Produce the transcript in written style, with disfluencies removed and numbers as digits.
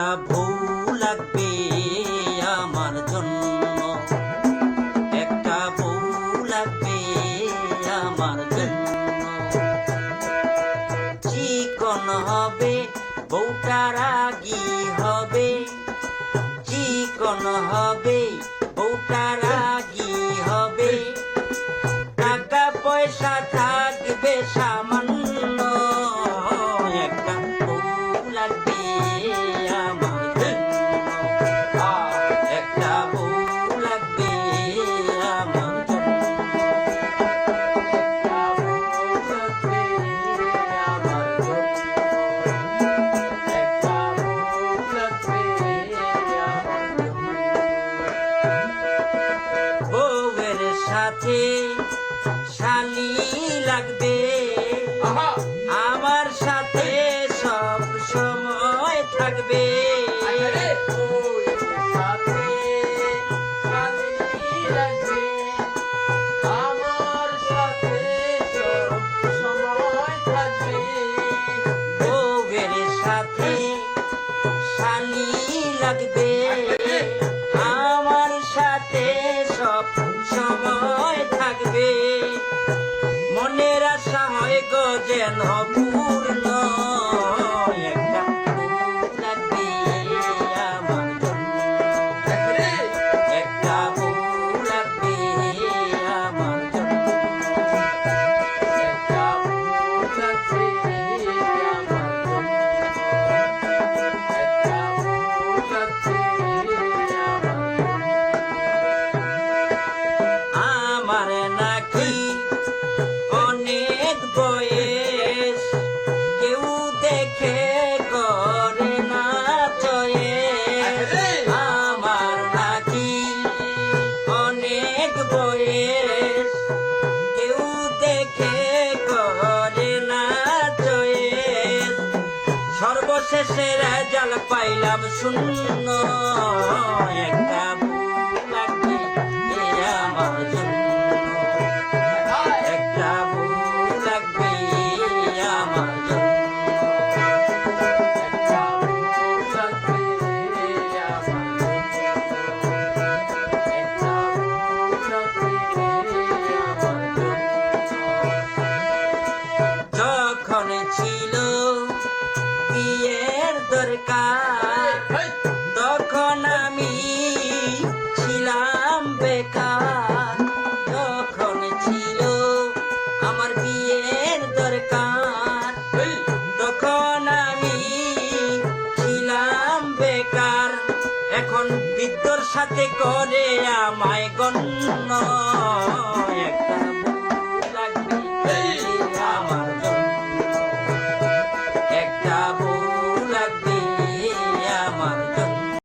বউ লাগবে আমার জন্য, একটা বউ লাগবে আমার জন্য। চিকন হবে বউটা রাগী হবে, চিকন হবে বউটা রাগী হবে, টাকা পয়সা থাকবে সামান্য, একটা বউ লাগবে আমার জন্য, একটা বউ লাগবে আমার জন্য, একটা বউ লাগবে আমার জন্য, একটা বউ লাগবে আমার জন্য। বউয়ের সাথে শালি লাগবে, আমার সাথে সব সময় থাকবে, বউয়ের সাথে শালি লাগবে, আমার সাথে সব সময় থাকবে, বউয়ের সাথে শালি লাগবে, আমার সাথে সব সময় থাকবে, মনের আশা হয় গো যেন পূর্ণ, একটা বউ লাগবে আমার জন্য, একটা বউ লাগবে আমার জন্য, একটা বউ লাগবে আমার জন্য, একটা বউ লাগবে আমার জন্য। আমার নাকি অনেক বয়স, কেউ দেখে করে না চয়েস, আমার নাকি অনেক বয়স, কেউ দেখে করে না চয়েস, সর্বশেষে রেজাল্ট পাইলাম শূন্য, একটা বউ লাগবে আমার জন্য, একটা বউ লাগবে আমার জন্য, একটা বউ লাগবে আমার জন্য, একটা বউ লাগবে আমার জন্য। যখন ছিল বিয়ের দরকার, তখন আমি ছিলাম বেকার, যখন ছিল আমার বিয়ের দরকার, তখন আমি ছিলাম বেকার, এখন বৃদ্ধর সাথে করে আমায় গণ্য, একটা বউ লাগবে আমার জন্য, একটা বউ